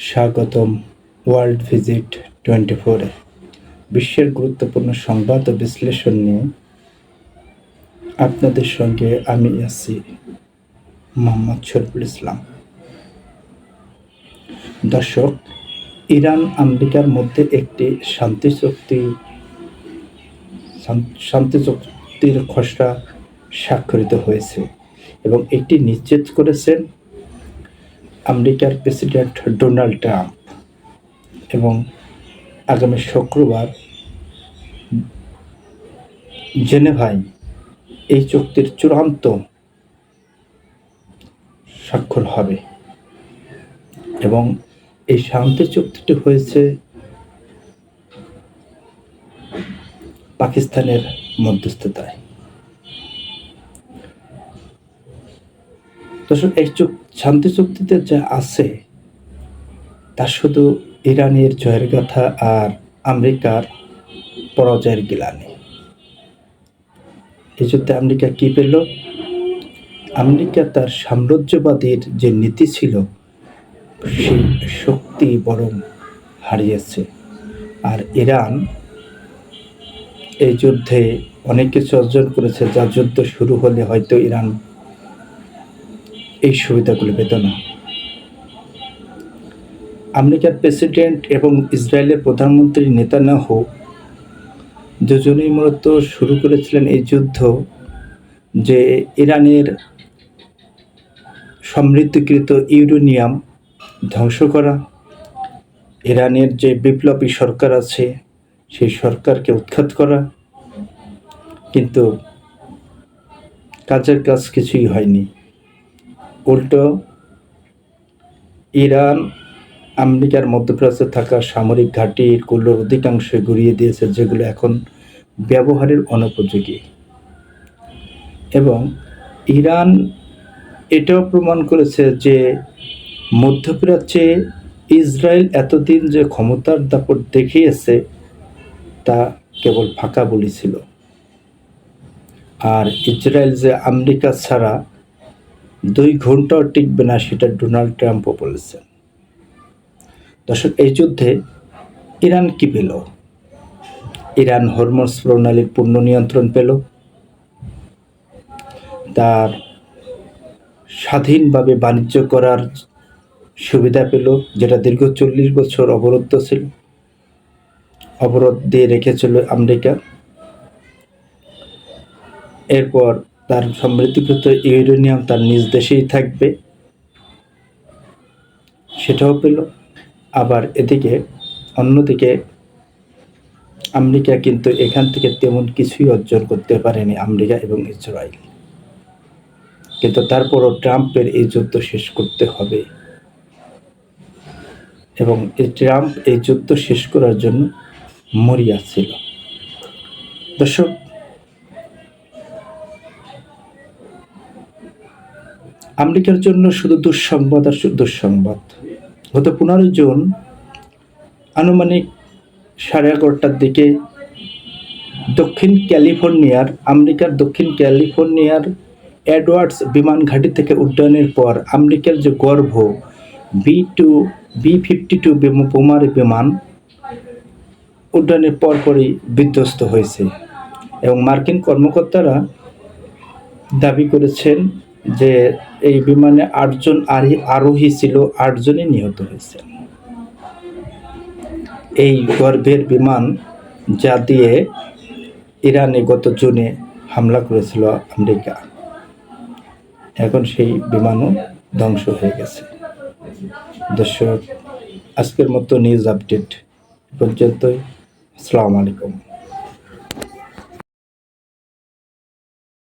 স্বাগতম world visit 24-এ। বিশ্বের গুরুত্বপূর্ণ সংবাদ ও বিশ্লেষণ নিয়ে আপনাদের সঙ্গে আমি আছি মোহাম্মদ শরীফুল ইসলাম। দর্শক, ইরান আমেরিকার মধ্যে একটি শান্তি চুক্তির খসড়া স্বাক্ষরিত হয়েছে এবং এটি নিশ্চিত করেছেন আমেরিকার প্রেসিডেন্ট ডোনাল্ড ট্রাম্প। এবং আগামী শুক্রবার জেনেভায় এই চুক্তির চূড়ান্ত স্বাক্ষর হবে এবং এই শান্তি চুক্তিটি হয়েছে পাকিস্তানের মধ্যস্থতায়। দর্শক, এই শান্তি চুক্তিতে যা আছে তা শুধু ইরানের জয়ের গাথা আর আমেরিকার পরাজয়ের গিলানি। এই যুদ্ধে আমেরিকা কি পেল? আমেরিকা তার সাম্রাজ্যবাদীর যে নীতি ছিল সেই শক্তি বরং হারিয়েছে। আর ইরান এই যুদ্ধে অনেক কিছু অর্জন করেছে, যা যুদ্ধ শুরু হলে হয়তো ইরান এই সুবিধাগুলো পেত না। আমেরিকার প্রেসিডেন্ট এবং ইসরায়েলের প্রধানমন্ত্রী নেতানিয়াহু দুজনেই মূলত শুরু করেছিলেন এই যুদ্ধ যে ইরানের সমৃদ্ধকৃত ইউরেনিয়াম ধ্বংস করা, ইরানের যে বিপ্লবী সরকার আছে সেই সরকারকে উৎখাত করা। কিন্তু কাজের কাজ কিছুই হয়নি। উল্টো ইরান আমেরিকার মধ্যপ্রাচ্যে থাকা সামরিক ঘাঁটিগুলোর অধিকাংশ গুঁড়িয়ে দিয়েছে, যেগুলো এখন ব্যবহারের অনুপযোগী। এবং ইরান এটাও প্রমাণ করেছে যে মধ্যপ্রাচ্যে ইসরায়েল এতদিন যে ক্ষমতার দাপট দেখিয়েছে তা কেবল ফাঁকা বলি ছিল। আর ইসরায়েল যে আমেরিকা ছাড়া 2 ঘন্টাও টিকবে না, সেটা ডোনাল্ড ট্রাম্পও বলেছেন। দর্শক, এই যুদ্ধে ইরান কি পেল? ইরান হরমুজ প্রণালীর পূর্ণ নিয়ন্ত্রণ পেল, তার স্বাধীনভাবে বাণিজ্য করার সুবিধা পেল, যেটা দীর্ঘ 40 বছর অবরুদ্ধ ছিল, অবরোধ দিয়ে রেখেছিল আমেরিকা। এরপর তার সমৃদ্ধকৃত ইউরেনিয়াম তার নিজ দেশেই থাকবে, সেটাও পেল। আবার অন্যদিকে আমেরিকা কিন্তু এখান থেকে তেমন কিছুই অর্জন করতে পারেনি, আমেরিকা এবং ইসরায়েল। কিন্তু তারপরও ট্রাম্পের এই যুদ্ধ শেষ করতে হবে এবং ট্রাম্প এই যুদ্ধ শেষ করার জন্য মরিয়া ছিল। দর্শক, আমেরিকার জন্য শুধু দুঃসংবাদ আর দুঃসংবাদ। গত 15 জুন আনুমানিক 11:30টার দিকে আমেরিকার দক্ষিণ ক্যালিফোর্নিয়ার এডওয়ার্ডস বিমান ঘাঁটি থেকে উড্ডয়নের পর আমেরিকার যে গর্ভ B-52 বোমার বিমান উড্ডয়নের পরপরই বিধ্বস্ত হয়েছে এবং মার্কিন কর্মকর্তারা দাবি করেছেন যে এই বিমানে 8 জন আরোহী ছিল, 8 জনই নিহত হয়েছে। এই গর্ভের বিমান যা দিয়ে ইরানে গত জুনে হামলা করেছিল আমেরিকা, এখন সেই বিমানও ধ্বংস হয়ে গেছে। দর্শক, আজকের মতো নিউজ আপডেট পর্যন্তই। আসসালামু আলাইকুম।